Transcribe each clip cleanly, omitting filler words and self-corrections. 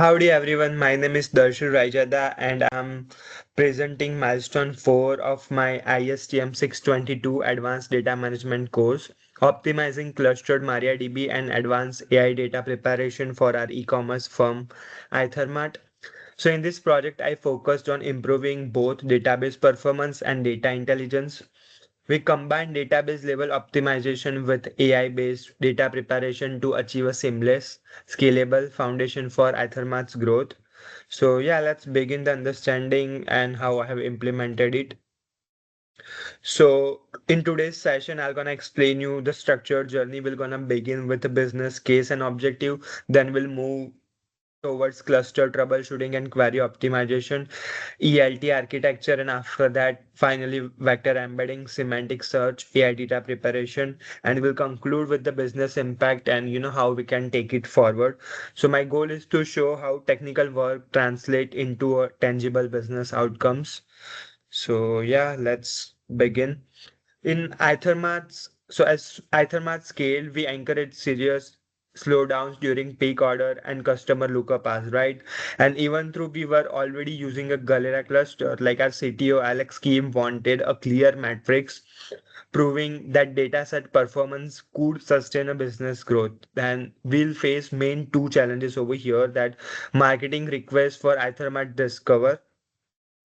Howdy everyone, my name is Darshil Rayjada and I'm presenting milestone 4 of my ISTM 622 Advanced Data Management course, optimizing clustered MariaDB and advanced AI data preparation for our e-commerce firm AetherMart. So in this project, I focused on improving both database performance and data intelligence. We combine database level optimization with AI-based data preparation to achieve a seamless, scalable foundation for Ethermart's growth. So yeah, let's begin the understanding and how I have implemented it. So in today's session, I'm gonna explain you the structured journey. We're gonna begin with the business case and objective, then we'll move towards cluster troubleshooting and query optimization, ELT architecture, and after that, finally, vector embedding, semantic search, AI data preparation, and we'll conclude with the business impact and how we can take it forward. So my goal is to show how technical work translate into a tangible business outcomes. So yeah, let's begin. In as Ethermat scale, we encourage serious slowdowns during peak order and customer lookup paths, right? And even though we were already using a Galera cluster, like our CTO Alex Kim wanted a clear metrics proving that dataset performance could sustain a business growth. And we'll face main two challenges over here that marketing requests for Ethermat Discover,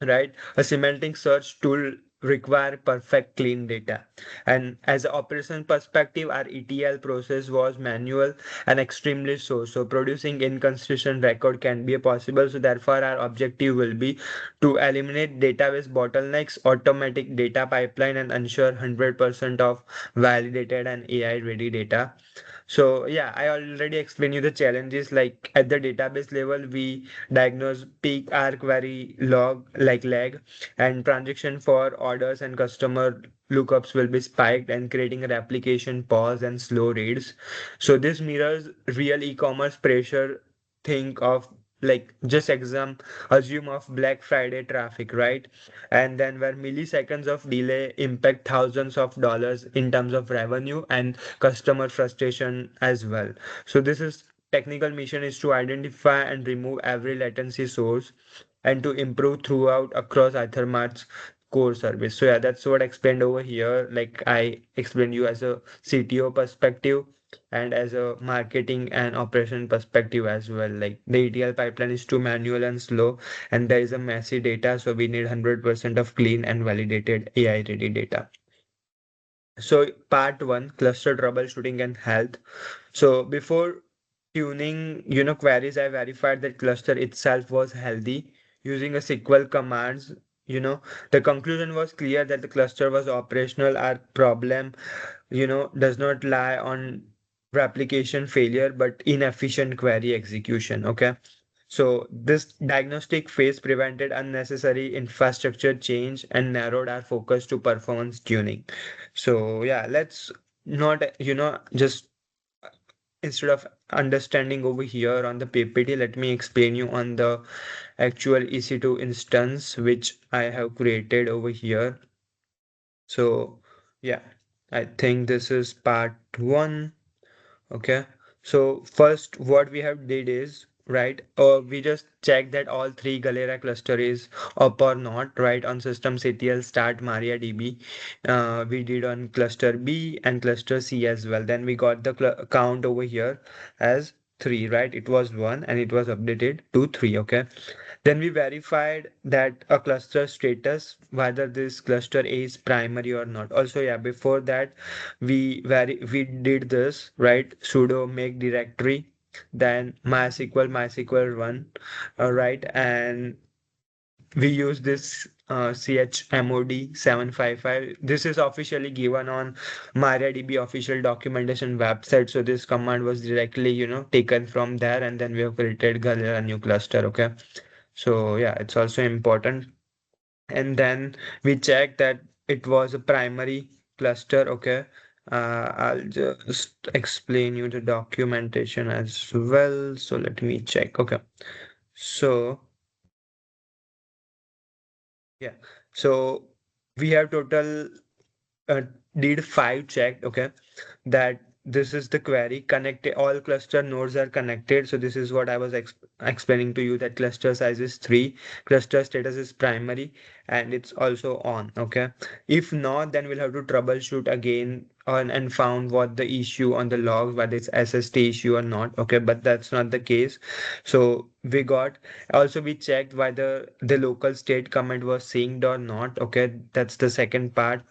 right? A semantic search tool require perfect clean data. And as an operation perspective, our ETL process was manual and extremely slow. So producing inconsistent record can be possible. So therefore, our objective will be to eliminate database bottlenecks, automatic data pipeline, and ensure 100% of validated and AI ready data. So yeah, I already explained you the challenges. Like at the database level, we diagnose peak R query log like lag, and transaction for orders and customer lookups will be spiked and creating a replication pause and slow reads. So this mirrors real e-commerce pressure. Think of like just assume of Black Friday traffic, right? And then where milliseconds of delay impact thousands of dollars in terms of revenue and customer frustration as well. So this is technical mission is to identify and remove every latency source and to improve throughout across Ethermart's core service. So yeah, that's what I explained over here. Like I explained you as a CTO perspective and as a marketing and operation perspective as well. Like the ETL pipeline is too manual and slow, and there is a messy data, so we need 100% of clean and validated AI ready data. So part one, cluster troubleshooting and health. So before tuning, queries, I verified that cluster itself was healthy using a SQL commands. The conclusion was clear that the cluster was operational. Our problem, does not lie on replication failure, but inefficient query execution. Okay. So this diagnostic phase prevented unnecessary infrastructure change and narrowed our focus to performance tuning. So yeah, let's not, just instead of understanding over here on the PPT, let me explain you on the actual EC2 instance which I have created over here. So yeah, I think this is part one. Okay. So first what we have did is, right, we just check that all three Galera cluster is up or not, right, on systemctl start MariaDB. We did on cluster B and cluster C as well. Then we got the count over here as 3, right? It was 1 and it was updated to 3, okay? Then we verified that a cluster status, whether this cluster A is primary or not. Also, yeah, before that, we did this, right? Sudo make directory, then MySQL 1, right? And we use this chmod 755. This is officially given on MariaDB official documentation website. So this command was directly, taken from there, and then we have created Galera new cluster. Okay. So yeah, it's also important. And then we check that it was a primary cluster. Okay. I'll just explain you the documentation as well. So let me check. Okay. So yeah. So we have total uh, did 5 checked. Okay. That this is the query connected, all cluster nodes are connected. So this is what I was explaining to you, that cluster size is 3, cluster status is primary, and it's also on. Okay, if not, then we'll have to troubleshoot again on and found what the issue on the logs, whether it's SST issue or not. Okay, but that's not the case. So we got, also we checked whether the local state command was synced or not. Okay, that's the second part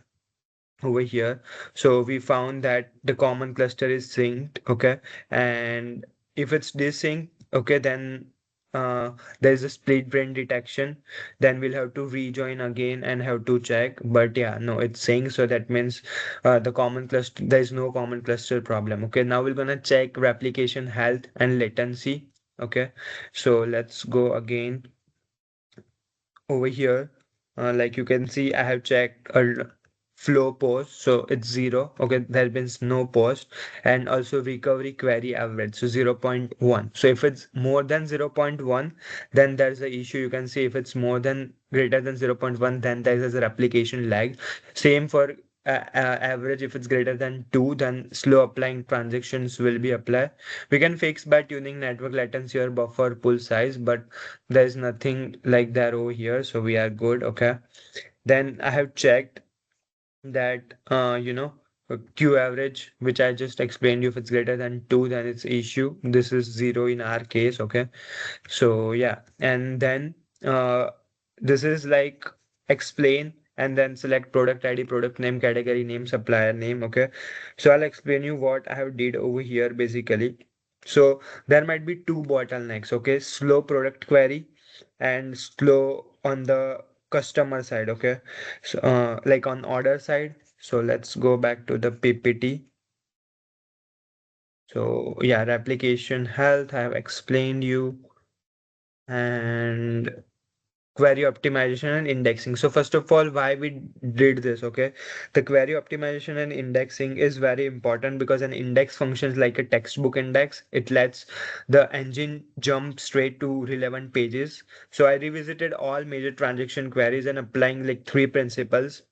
over here. So we found that the common cluster is synced. Okay, and if it's desynced, okay, then uh, there is a split brain detection. Then we'll have to rejoin again and have to check. But yeah, no, it's synced, so that means the common cluster, there is no common cluster problem. Okay, now we're gonna check replication health and latency. Okay, so let's go again over here. Like you can see, I have checked a flow post, so it's 0. Okay, there has been no post, and also recovery query average, so 0.1. So if it's more than 0.1, then there's a issue. You can see if it's more than greater than 0.1, then there is a replication lag. Same for average. If it's greater than 2, then slow applying transactions will be applied. We can fix by tuning network latency or buffer pool size, but there's nothing like that over here, so we are good. Okay, then I have checked that q average, which I just explained you, if it's greater than 2, then it's issue. This is 0 in our case. Okay, so yeah, and then uh, this is like explain and then select product ID, product name, category name, supplier name. Okay, so I'll explain you what I have did over here basically. So there might be two bottlenecks. Okay, slow product query and slow on the customer side. Okay, so like on order side. So let's go back to the PPT. So yeah, replication health I have explained you, and query optimization and indexing. So first of all, why we did this? Okay, the query optimization and indexing is very important because an index functions like a textbook index. It lets the engine jump straight to relevant pages. So I revisited all major transaction queries and applying like three principles: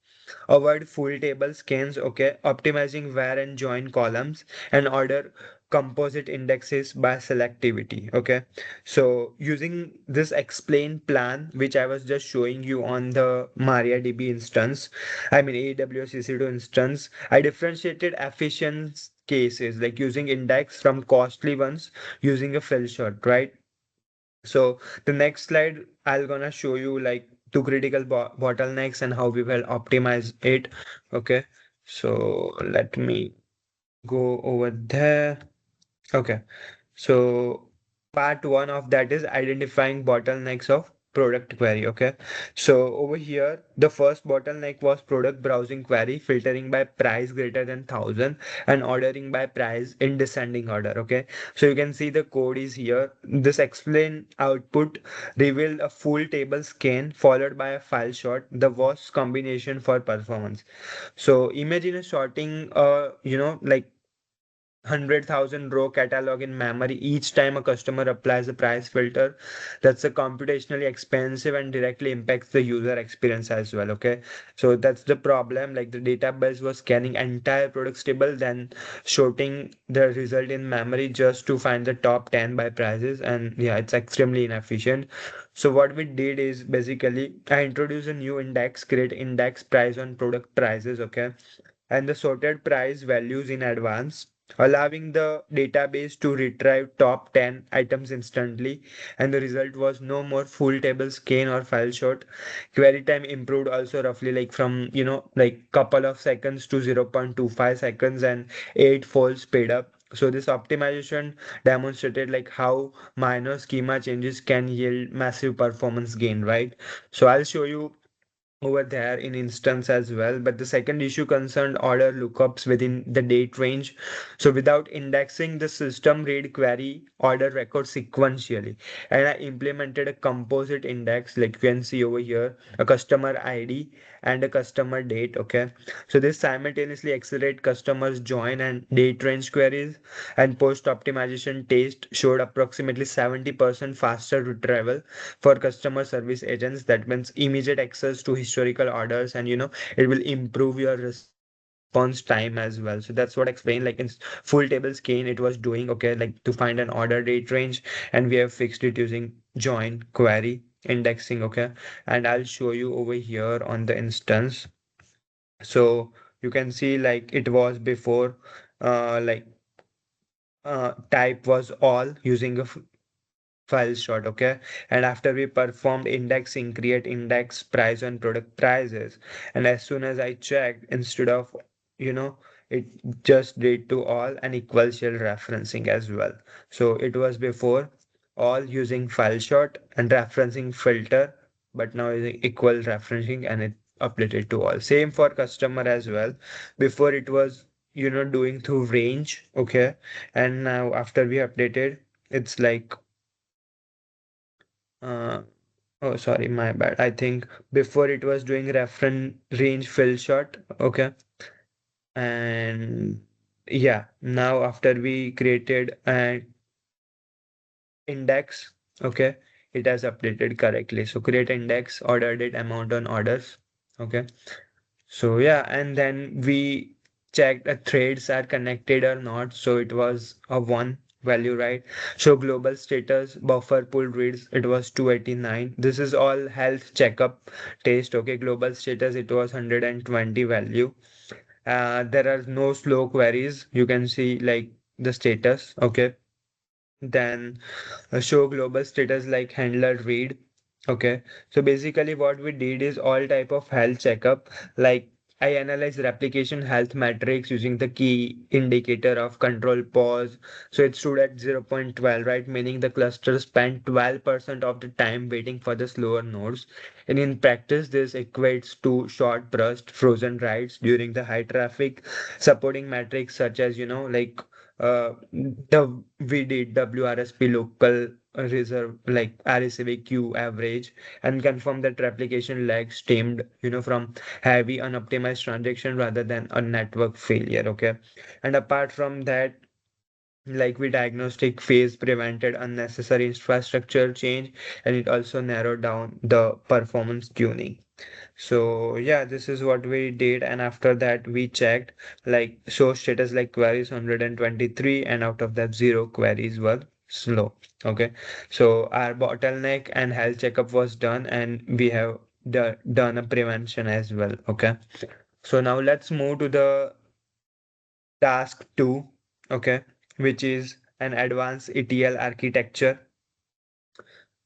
avoid full table scans, okay, optimizing where and join columns, and order composite indexes by selectivity. Okay, so using this explain plan, which I was just showing you on the MariaDB instance, I mean AWS EC2 instance, I differentiated efficient cases like using index from costly ones using a fill shot, right? So the next slide, I'll gonna show you like two critical bottlenecks and how we will optimize it. Okay, so let me go over there. Okay, so part one of that is identifying bottlenecks of product query. Okay, so over here, the first bottleneck was product browsing query, filtering by price greater than 1,000 and ordering by price in descending order. Okay, so you can see the code is here. This explain output revealed a full table scan followed by a file sort, the worst combination for performance. So imagine a sorting, like 100,000 row catalog in memory each time a customer applies a price filter. That's a computationally expensive and directly impacts the user experience as well. Okay, so that's the problem. Like the database was scanning entire products table, then sorting the result in memory just to find the top 10 by prices, and yeah, it's extremely inefficient. So what we did is basically I introduced a new index, create index price on product prices. Okay, and the sorted price values in advance, allowing the database to retrieve top 10 items instantly. And the result was no more full table scan or file sort. Query time improved also roughly like from, like couple of seconds to 0.25 seconds, and eightfold speed up. So this optimization demonstrated like how minor schema changes can yield massive performance gain, right? So I'll show you over there in instance as well. But the second issue concerned order lookups within the date range. So without indexing, the system read query order record sequentially. And I implemented a composite index, like you can see over here, a customer ID and a customer date. Okay. So this simultaneously accelerate customers join and date range queries, and post optimization test showed approximately 70% faster retrieval for customer service agents. That means immediate access to historical orders, and it will improve your response time. response time as well. So that's what I explained. Like in full table scan, it was doing okay, like to find an order date range, and we have fixed it using join query indexing. Okay, and I'll show you over here on the instance. So you can see like it was before, like type was all using a file short, okay, and after we performed indexing, create index price and product prices, and as soon as I checked, instead of, you know, it just did to all and equal shell referencing as well. So it was before all using file short and referencing filter, but now using equal referencing and it updated to all. Same for customer as well. Before it was, doing through range, okay, and now after we updated, it's like uh, oh, sorry, my bad. I think before it was doing reference range fill shot. Okay. And yeah, now after we created an index, okay, it has updated correctly. So create index, order date, amount on orders. Okay. So yeah, and then we checked the threads are connected or not. So it was a one value, right? So global status buffer pool reads it was 289. This is all health checkup test. Okay, global status it was 120 value. There are no slow queries. You can see like the status. Okay, then show global status like handler read. Okay, so basically what we did is all type of health checkup, like I analyze replication health metrics using the key indicator of control pause. So it stood at 0.12, right, meaning the cluster spent 12% of the time waiting for the slower nodes, and in practice this equates to short burst frozen writes during the high traffic, supporting metrics such as, the we did WRSP local reserve like RSAV queue average, and confirm that replication lag stemmed, from heavy unoptimized transaction rather than a network failure. Okay, and apart from that, like we diagnostic phase prevented unnecessary infrastructure change, and it also narrowed down the performance tuning. So yeah, this is what we did, and after that we checked like show status like queries 123, and out of that zero queries were slow. Okay, so our bottleneck and health checkup was done, and we have done a prevention as well. Okay, so now let's move to the task two. Okay, which is an advanced ETL architecture.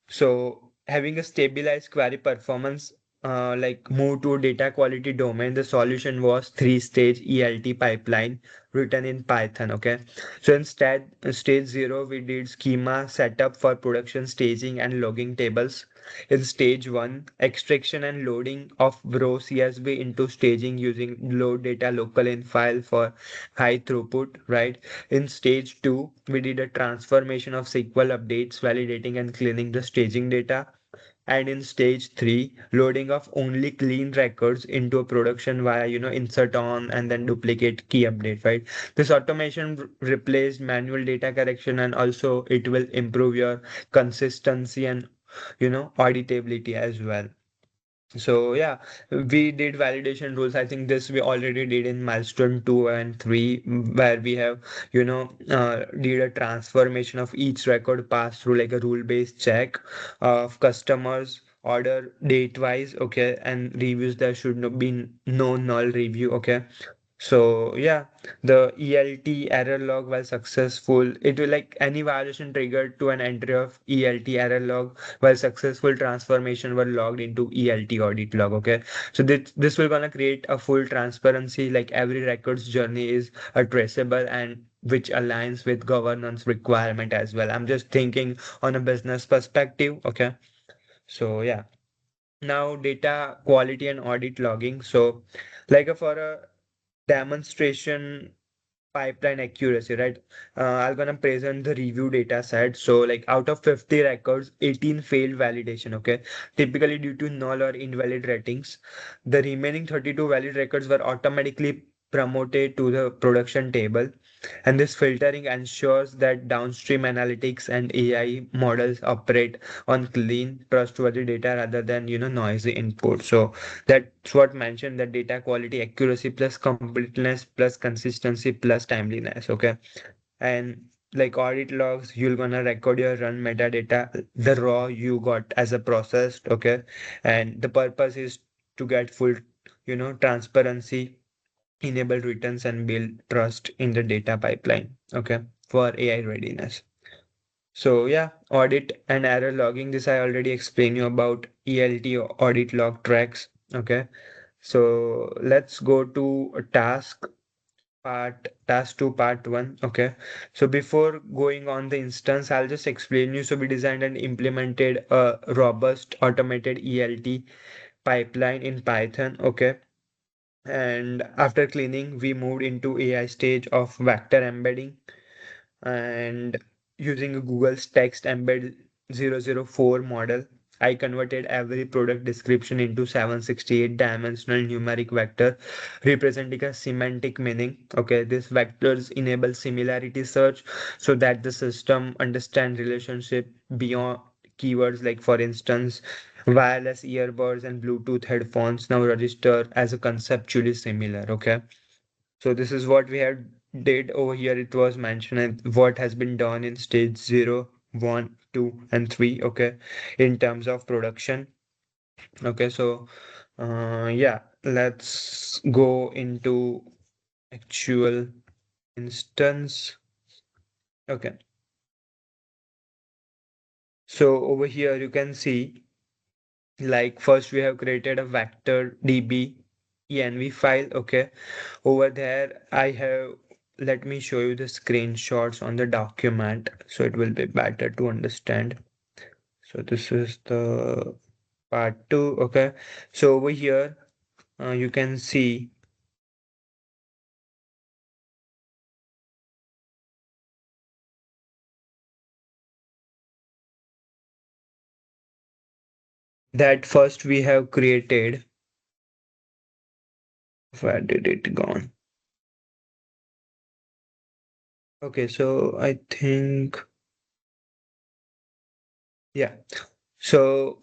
So having a stabilized query performance, like move to data quality domain, the solution was three-stage ELT pipeline written in Python. Okay. So instead, stage zero, we did schema setup for production staging and logging tables. In stage one, extraction and loading of raw CSV into staging using load data local in file for high throughput, right? In stage two, we did a transformation of SQL updates, validating and cleaning the staging data. And in stage three, loading of only clean records into a production via, insert on and then duplicate key update, right? This automation replaced manual data correction, and also it will improve your consistency and, auditability as well. So yeah, we did validation rules. I think this we already did in milestone 2 and 3, where we have, did a transformation of each record pass through like a rule-based check of customers order date wise. Okay, and reviews there should not be no null review. Okay, so yeah, the ELT error log was successful. It will like any violation triggered to an entry of ELT error log while successful transformation were logged into ELT audit log. Okay, so this will gonna create a full transparency. Like every records journey is a traceable and which aligns with governance requirement as well. I'm just thinking on a business perspective. Okay, so yeah. Now data quality and audit logging. So like for a demonstration pipeline accuracy, right? I'm gonna present the review data set. So like out of 50 records, 18 failed validation, okay? Typically due to null or invalid ratings. The remaining 32 valid records were automatically promoted to the production table. And this filtering ensures that downstream analytics and AI models operate on clean, trustworthy data rather than, noisy input. So that's what mentioned, that data quality, accuracy plus completeness plus consistency plus timeliness. Okay. And like audit logs, you're gonna record your run metadata, the raw you got as a processed. Okay. And the purpose is to get full, transparency, enable returns, and build trust in the data pipeline. Okay, for AI readiness. So yeah, audit and error logging. This I already explained you about ELT or audit log tracks. Okay, so let's go to a task 2 part 1. Okay, so before going on the instance, I'll just explain you. So we designed and implemented a robust automated ELT pipeline in Python. Okay, and after cleaning we moved into AI stage of vector embedding, and using a Google's text embed 004 model, I converted every product description into 768 dimensional numeric vector representing a semantic meaning. Okay, these vectors enable similarity search so that the system understand relationship beyond keywords. Like for instance, wireless earbuds and Bluetooth headphones now register as a conceptually similar. Okay, so this is what we had did over here. It was mentioned what has been done in stage 0, 1, 2, and 3. Okay, in terms of production. Okay, so yeah, let's go into actual instance. Okay, so over here you can see, like first we have created a vector db env file. Okay, over there I have, let me show you the screenshots on the document so it will be better to understand. So this is the part 2. Okay, so over here you can see that first we have created, where did it gone? Okay, so I think, yeah, so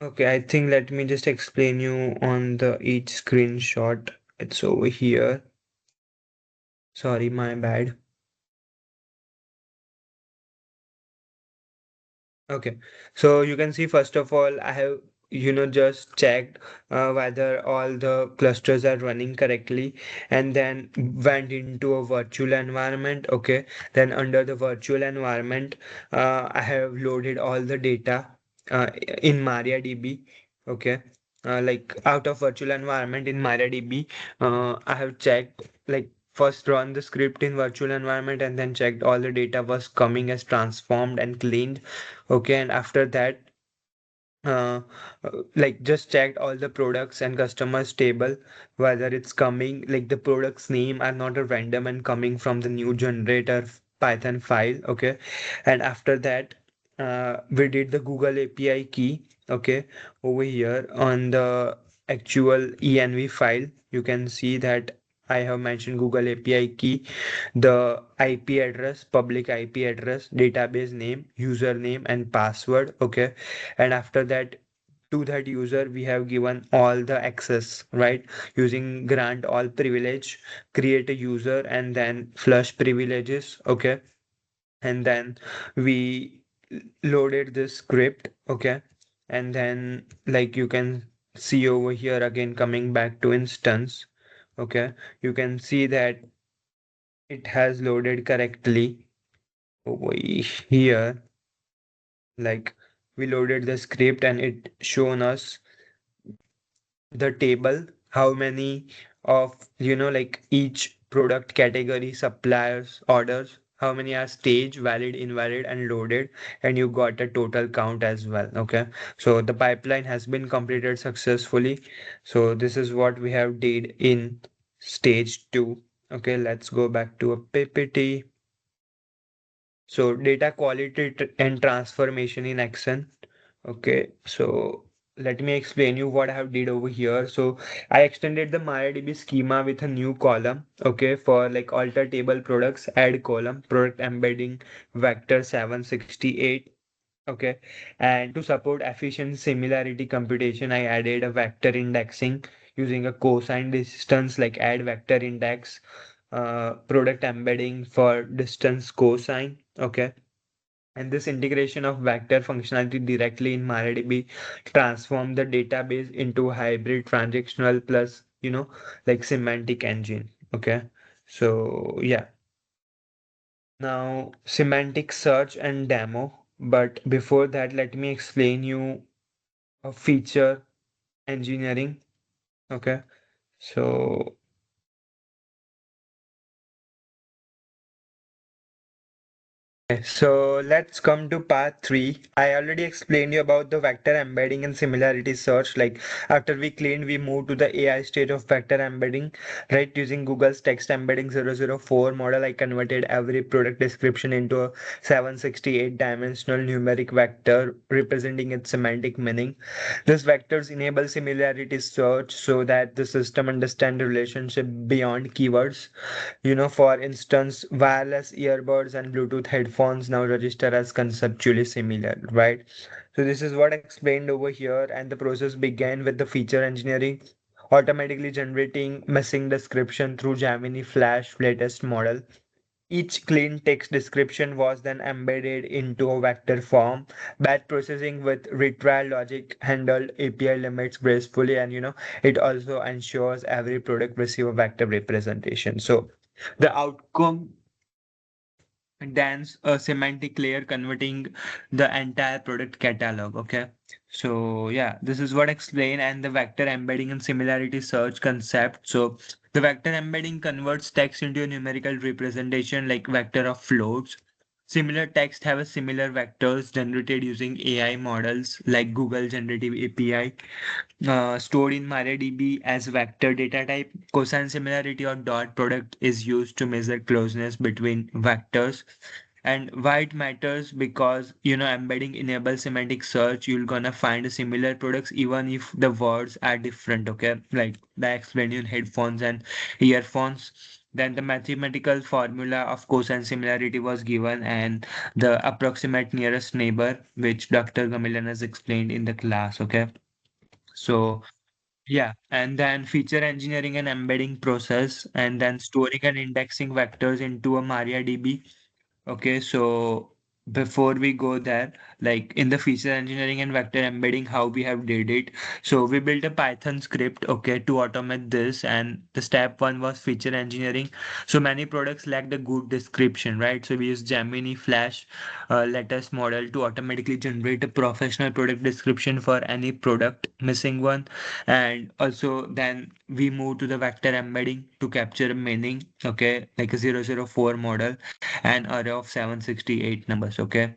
okay, I think let me just explain you on the each screenshot. It's over here. Sorry, my bad. Okay, so you can see first of all, I have, just checked whether all the clusters are running correctly, and then went into a virtual environment. Okay, then under the virtual environment, I have loaded all the data in MariaDB. Okay, like out of virtual environment in MariaDB, I have checked, like first run the script in virtual environment and then checked all the data was coming as transformed and cleaned. Okay, and after that, uh, like just checked all the products and customers table whether it's coming, like the products name are not a random and coming from the new generator Python file. Okay, and after that, we did the Google API key. Okay, over here on the actual env file you can see that I have mentioned Google API key, the IP address, public IP address, database name, username, and password. Okay, and after that, to that user we have given all the access, right? Using grant all privilege, create a user, and then flush privileges. Okay, and then we loaded this script. Okay, and then like you can see over here again, coming back to instance. Okay, you can see that it has loaded correctly over here. Like we loaded the script and it shown us the table, how many of, like each product category, suppliers, orders, how many are stage, valid, invalid, and loaded, and you got a total count as well. Okay, so the pipeline has been completed successfully. So this is what we have did in stage 2. Okay, let's go back to a ppt. So data quality and transformation in action. Okay, so let me explain you what I have did over here. So I extended the MariaDB schema with a new column. Okay, for like alter table products, add column, product embedding vector 768. Okay, and to support efficient similarity computation, I added a vector indexing using a cosine distance like add vector index, product embedding for distance cosine. Okay, and this integration of vector functionality directly in MariaDB transform the database into hybrid transactional plus, like semantic engine. Okay, so yeah. Now, semantic search and demo. But before that, let me explain you a feature engineering. Okay, so okay, so let's come to part three. I already explained you about the vector embedding and similarity search. Like after we cleaned, we moved to the AI stage of vector embedding, right? Using Google's text embedding 004 model, I converted every product description into a 768 dimensional numeric vector representing its semantic meaning. These vectors enable similarity search so that the system understands relationship beyond keywords. For instance, wireless earbuds and Bluetooth headphones now register as conceptually similar, right? So this is what I explained over here, and the process began with the feature engineering, automatically generating missing description through Gemini Flash latest model. Each clean text description was then embedded into a vector form. Batch processing with retrial logic handled API limits gracefully, and it also ensures every product receive a vector representation. So the outcome dance a semantic layer converting the entire product catalog. Okay, so yeah, this is what explain and the vector embedding and similarity search concept. So the vector embedding converts text into a numerical representation like vector of floats. Similar text have a similar vectors generated using AI models like Google Generative API, stored in MariaDB as vector data type. Cosine similarity or dot product is used to measure closeness between vectors. And why it matters, because embedding enables semantic search. You're gonna find similar products even if the words are different. Okay, like I explained in headphones and earphones. Then the mathematical formula of cosine similarity was given, and the approximate nearest neighbor, which Dr. Gamilan has explained in the class. Okay, so yeah, and then feature engineering and embedding process, and then storing and indexing vectors into a MariaDB. Okay, so before we go there, like in the feature engineering and vector embedding, how we have did it. So we built a Python script, okay, to automate this. And the step one was feature engineering. So many products lacked a good description, right? So we use Gemini Flash latest model to automatically generate a professional product description for any product missing one. And also then we move to the vector embedding to capture meaning, okay, like a 004 model, an array of 768 numbers. Okay,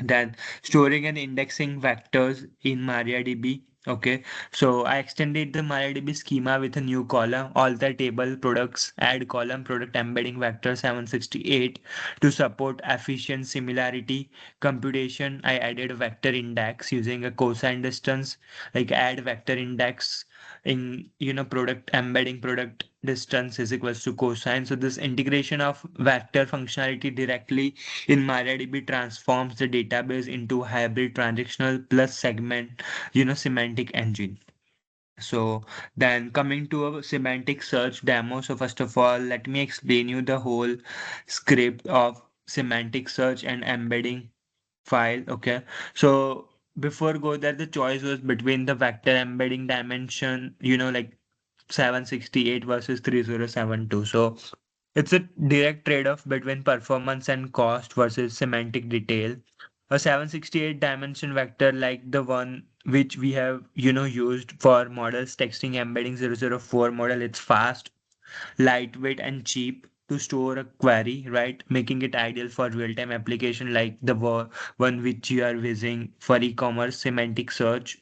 then storing and indexing vectors in MariaDB. Okay, so I extended the MariaDB schema with a new column, all the table products, add column product embedding vector 768 to support efficient similarity computation. I added a vector index using a cosine distance, like add vector index in product embedding product distance is equals to cosine. So this integration of vector functionality directly in MariaDB transforms the database into hybrid transactional plus segment, semantic engine. So then coming to a semantic search demo. So first of all, let me explain you the whole script of semantic search and embedding file. Okay. So before go there, the choice was between the vector embedding dimension, like 768 versus 3072. So it's a direct trade-off between performance and cost versus semantic detail. A 768 dimension vector like the one which we have, used for models texting embedding 004 model, it's fast, lightweight and cheap to store a query, right? Making it ideal for real-time application like the one which you are using for e-commerce semantic search,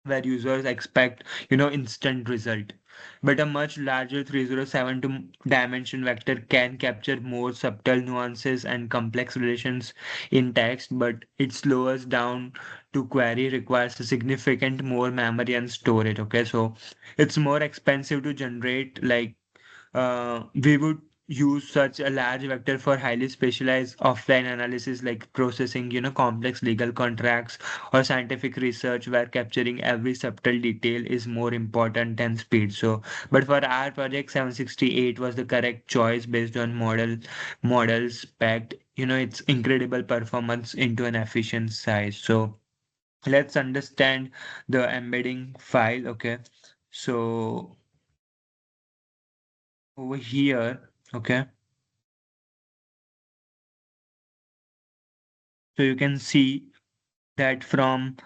where users expect, instant result. but a much larger 307 dimension vector can capture more subtle nuances and complex relations in text, but it slows down to query, requires a significant more memory and storage. Okay, so it's more expensive to generate. Like we would use such a large vector for highly specialized offline analysis like processing, complex legal contracts or scientific research where capturing every subtle detail is more important than speed. So, but for our project, 768 was the correct choice based on models packed, its incredible performance into an efficient size. So, let's understand the embedding file. Okay. So, over here, okay. So you can see that from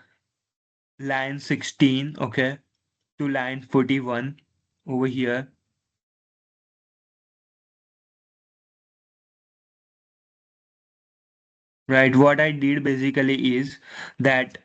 line 16, okay, to line 41 over here, right? What I did basically is that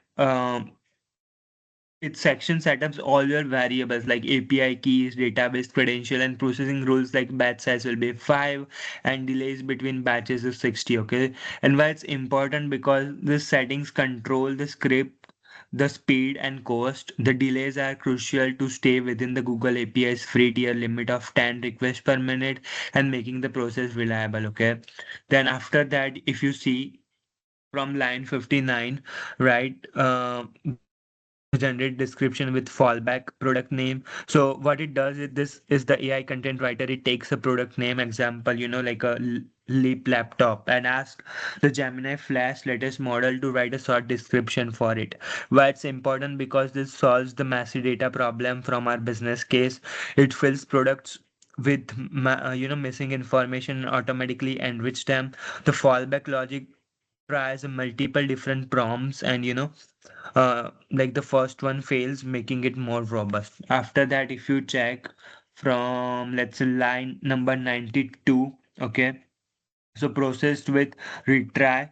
it section setups all your variables like API keys, database credential, and processing rules like batch size will be 5 and delays between batches is 60. Okay. And why it's important because these settings control the script, the speed and cost. The delays are crucial to stay within the Google API's free tier limit of 10 requests per minute and making the process reliable. Okay. Then after that, if you see from line 59, right? Generate description with fallback product name. So what it does is this is the AI content writer. It takes a product name example, like a Leap laptop and ask the Gemini Flash latest model to write a short description for it. Why it's important because this solves the massive data problem from our business case. It fills products with missing information and automatically enrich them. The fallback logic tries multiple different prompts and like the first one fails, making it more robust. After that, if you check from let's say line number 92, okay, so processed with retry.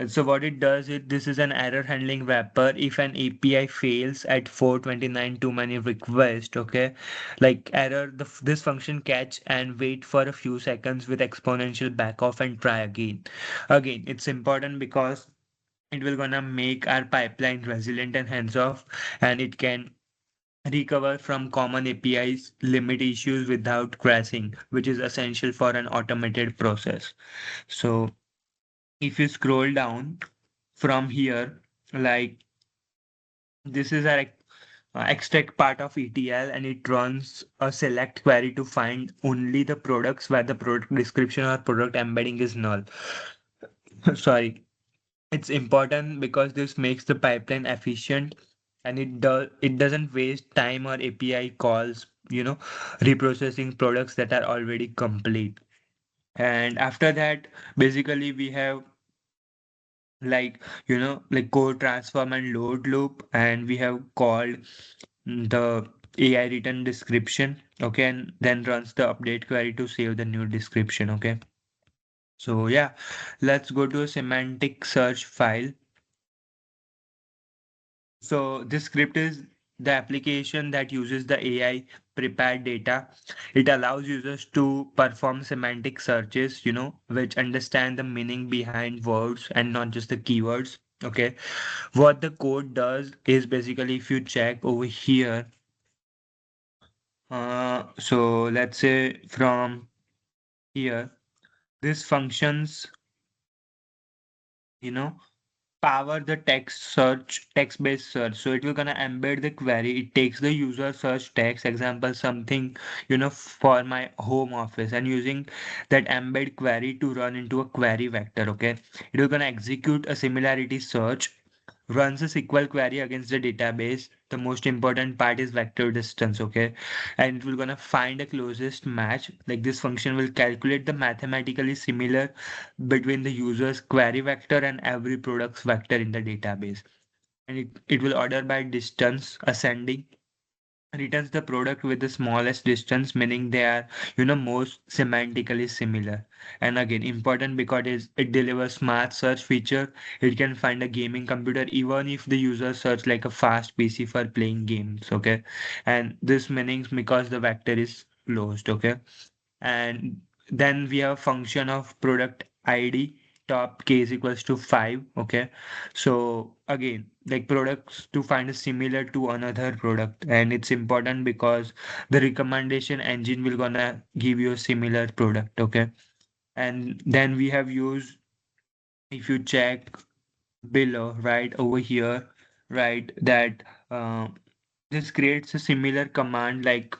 So what it does is this is an error handling wrapper. If an API fails at 429 too many requests, okay, like error, this function catch and wait for a few seconds with exponential back off and try again. Again, it's important because it will gonna make our pipeline resilient and hands off, and it can recover from common APIs limit issues without crashing, which is essential for an automated process. So if you scroll down from here, like this is our extract part of ETL, and it runs a select query to find only the products where the product description or product embedding is null. Sorry. It's important because this makes the pipeline efficient, and it doesn't waste time or API calls, reprocessing products that are already complete. And after that, basically we have like like code transform and load loop, and we have called the AI written description, okay, and then runs the update query to save the new description, okay. So yeah, let's go to a semantic search file. So this script is the application that uses the AI prepared data. It allows users to perform semantic searches, which understand the meaning behind words and not just the keywords. Okay. What the code does is basically if you check over here, so let's say from here, this functions, you know, power the text based search, so it will gonna embed the query. It takes the user search text example something for my home office, and using that embed query to run into a query vector. Okay, it will gonna execute a similarity search, runs a SQL query against the database. The most important part is vector distance, okay? And it will gonna find a closest match. Like this function will calculate the mathematically similar between the user's query vector and every product's vector in the database. And it will order by distance ascending, returns the product with the smallest distance, meaning they are, most semantically similar. And again, important because it delivers smart search feature. It can find a gaming computer even if the user search like a fast PC for playing games. Okay, and this meanings because the vector is closed. Okay, and then we have function of product id top k is equals to 5. Okay, so again, like products to find a similar to another product, and it's important because the recommendation engine will gonna give you a similar product. Okay, and then we have used, if you check below right over here, right, that uh, this creates a similar command like,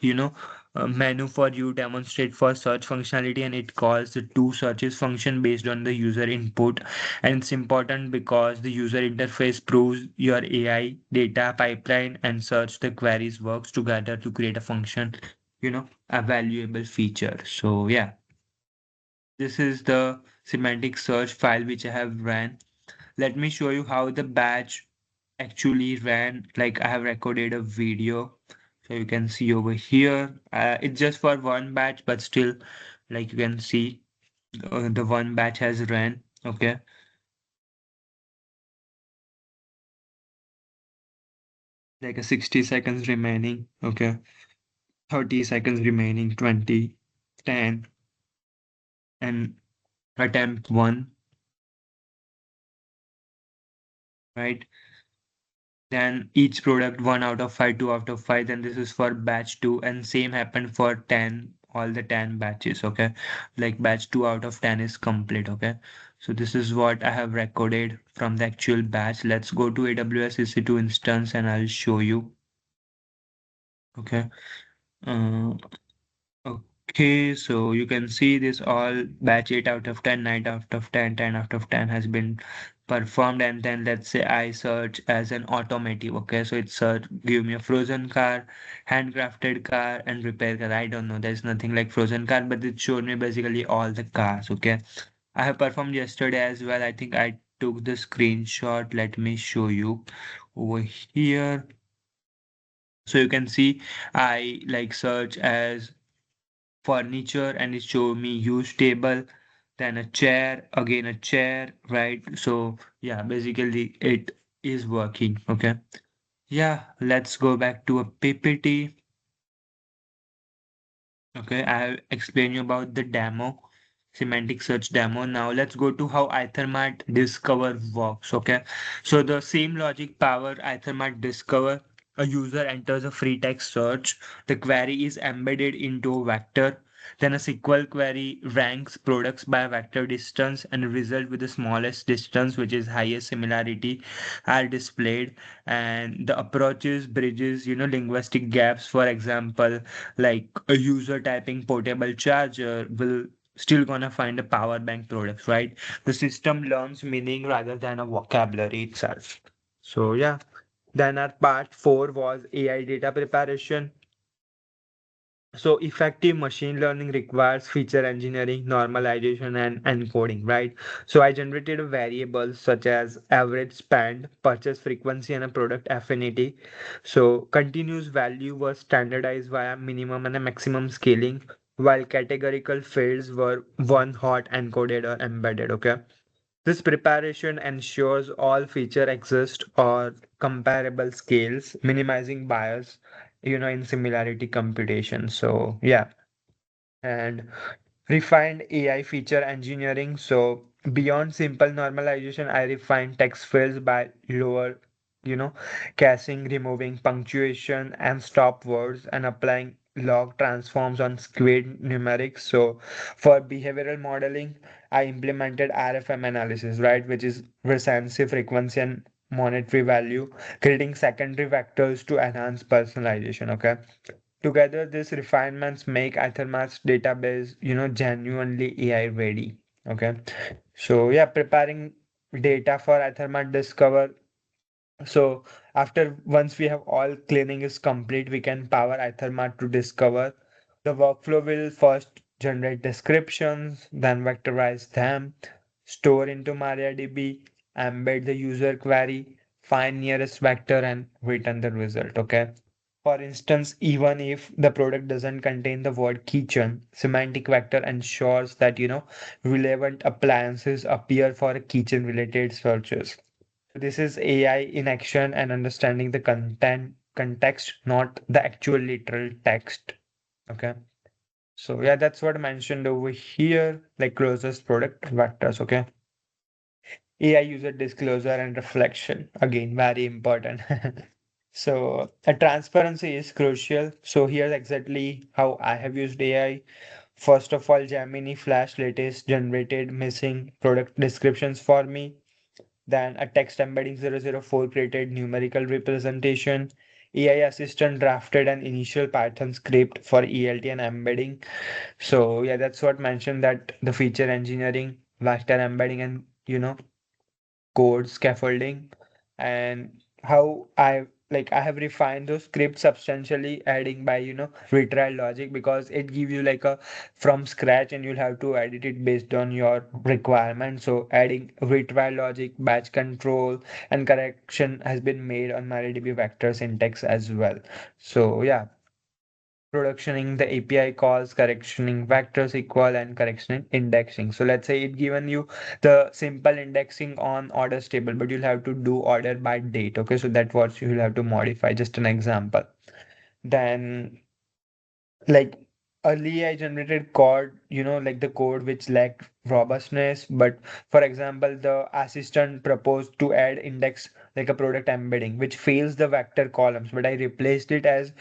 a menu for you demonstrate for search functionality, and it calls the two searches function based on the user input. And it's important because the user interface proves your AI data pipeline and search the queries works together to create a function, a valuable feature. So yeah, this is the semantic search file which I have ran. Let me show you how the batch actually ran. Like I have recorded a video, so you can see over here. It's just for one batch, but still, like you can see, the one batch has ran. Okay, like a 60 seconds remaining. Okay, 30 seconds remaining, 20, 10, and attempt one, right? Then each product 1 out of 5, 2 out of 5. Then this is for batch 2, and same happened for 10, all the 10 batches. Okay, like batch 2 out of 10 is complete. Okay, so this is what I have recorded from the actual batch. Let's go to AWS EC2 instance and I'll show you. Okay, uh, okay, so you can see this all batch 8 out of 10, 9 out of 10, 10 out of 10 has been performed. And then let's say I search as an automotive. Okay, so it search give me a frozen car, handcrafted car, and repair car. I don't know, there's nothing like frozen car, but it showed me basically all the cars. Okay, I have performed yesterday as well. I think I took the screenshot. Let me show you over here. So you can see I like search as furniture and it show me use table, then a chair, again a chair, right? So yeah, basically it is working. Okay, yeah, let's go back to a ppt. Okay, I'll explain you about the demo, semantic search demo. Now let's go to how ethermart discover works. Okay, so the same logic power ethermart discover. A user enters a free text search, the query is embedded into a vector, then a SQL query ranks products by vector distance, and a result with the smallest distance, which is highest similarity, are displayed. And the approaches bridges, linguistic gaps. For example, like a user typing portable charger will still gonna find a power bank products, right? The system learns meaning rather than a vocabulary itself. So yeah, then our part 4 was AI data preparation. So effective machine learning requires feature engineering, normalization, and encoding, right? So I generated a variable such as average spend, purchase frequency, and a product affinity. So continuous value was standardized via minimum and a maximum scaling, while categorical fields were one hot encoded or embedded. Okay. This preparation ensures all feature exist or comparable scales, minimizing bias, in similarity computation. So yeah, and refined AI feature engineering. So beyond simple normalization, I refined text fields by lower, you know, caching, removing punctuation and stop words, and applying log transforms on squared numerics. So for behavioral modeling, I implemented RFM analysis, right, which is recency, frequency, and monetary value, creating secondary vectors to enhance personalization. Okay. Together, these refinements make Ethermart's database, genuinely AI ready. Okay. So yeah, preparing data for Ethermart Discover. So after once we have all cleaning is complete, we can power Ethermart to discover. The workflow will first generate descriptions, then vectorize them, store into MariaDB, embed the user query, find nearest vector, and return the result. Okay. For instance, even if the product doesn't contain the word kitchen, semantic vector ensures that relevant appliances appear for kitchen related searches. This is AI in action and understanding the context, not the actual literal text. Okay. So yeah, that's what I mentioned over here, like closest product vectors. Okay. AI user disclosure and reflection. Again, very important. So transparency is crucial. So here's exactly how I have used AI. First of all, Gemini Flash latest generated missing product descriptions for me. Then a text embedding 004 created numerical representation. AI assistant drafted an initial Python script for ELT and embedding. So yeah, that's what mentioned that the feature engineering, vector embedding, and code scaffolding, and how I have refined those scripts substantially, adding by retrial logic, because it gives you like a from scratch and you'll have to edit it based on your requirement. So adding retrial logic, batch control, and correction has been made on MariaDB vector syntax as well. So yeah, productioning the API calls, correctioning vectors equal, and correctioning indexing. So let's say it given you the simple indexing on orders table, but you'll have to do order by date. Okay, so that what you'll have to modify. Just an example. Then like early I generated code, like the code which lacked robustness. But for example, the assistant proposed to add index like a product embedding, which fails the vector columns, but I replaced it as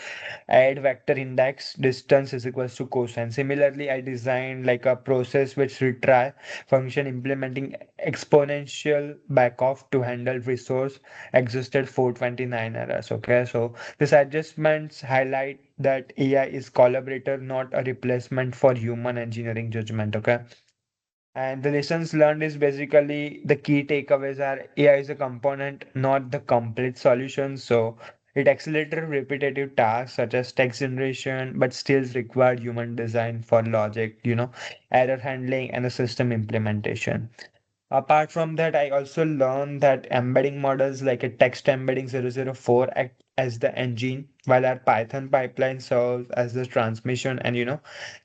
add vector index distance is equals to cosine. Similarly, I designed like a process which retry function implementing exponential backoff to handle resource existed 429 errors. Okay, so these adjustments highlight that AI is collaborator, not a replacement for human engineering judgment. Okay. And the lessons learned is basically the key takeaways are AI is a component, not the complete solution. So it accelerates repetitive tasks such as text generation, but still require human design for logic, error handling and the system implementation. Apart from that, I also learned that embedding models like a text embedding 004 act as the engine, while our Python pipeline serves as the transmission and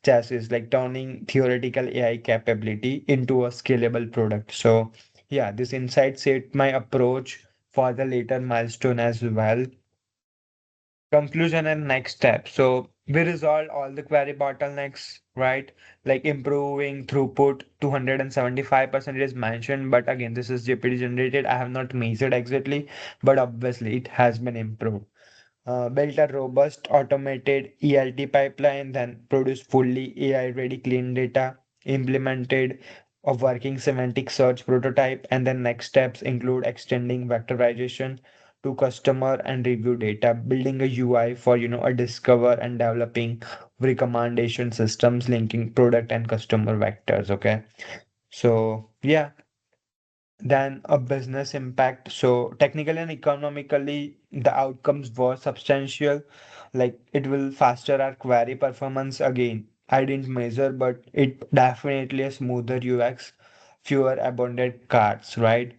chassis, like turning theoretical AI capability into a scalable product. So yeah, this insight shaped my approach for the later milestone as well. Conclusion and next step. So we resolved all the query bottlenecks, right? Like improving throughput, 275% is mentioned, but again, this is GPT generated. I have not measured exactly, but obviously it has been improved. Built a robust automated ELT pipeline, then produced fully AI-ready clean data, implemented a working semantic search prototype, and then next steps include extending vectorization to customer and review data, building a UI for a discover and developing recommendation systems linking product and customer vectors. Okay, so yeah, than a business impact. So technically and economically, the outcomes were substantial. Like it will faster our query performance again. I didn't measure, but it definitely a smoother UX, fewer abundant cards, right?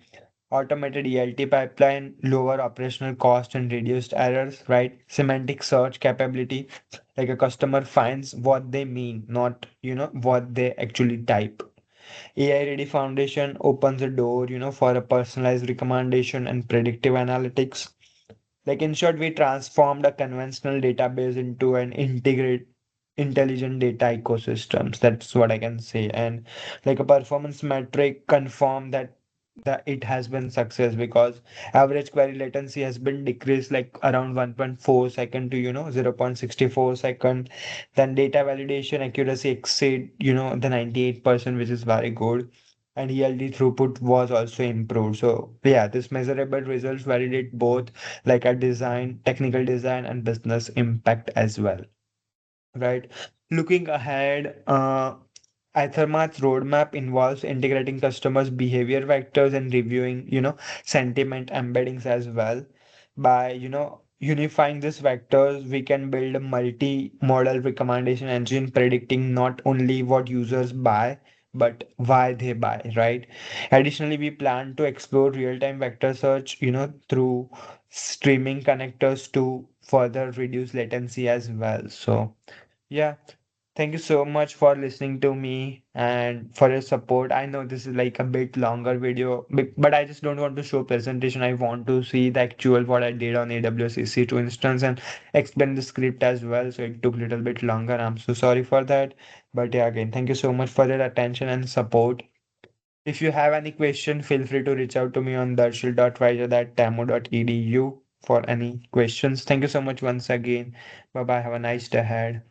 Automated ELT pipeline, lower operational cost and reduced errors, right? Semantic search capability, like a customer finds what they mean, not what they actually type. AI-ready foundation opens the door, for a personalized recommendation and predictive analytics. Like in short, we transformed a conventional database into an integrate intelligent data ecosystems. That's what I can say. And like a performance metric confirm that it has been success, because average query latency has been decreased like around 1.4 second to 0.64 second. Then data validation accuracy exceed the 98%, which is very good. And ELD throughput was also improved. So yeah, this measurable results validate both like a design, technical design, and business impact as well, right? Looking ahead, AetherMart's roadmap involves integrating customers' behavior vectors and reviewing, sentiment embeddings as well. By, unifying these vectors, we can build a multi-model recommendation engine predicting not only what users buy, but why they buy, right? Additionally, we plan to explore real-time vector search, through streaming connectors to further reduce latency as well. So yeah, thank you so much for listening to me and for your support. I know this is like a bit longer video, but I just don't want to show presentation. I want to see the actual what I did on AWS EC2 instance and explain the script as well. So it took a little bit longer. I'm so sorry for that. But yeah, again, thank you so much for your attention and support. If you have any question, feel free to reach out to me on darshil.rayjada@tamu.edu for any questions. Thank you so much once again. Bye bye. Have a nice day ahead.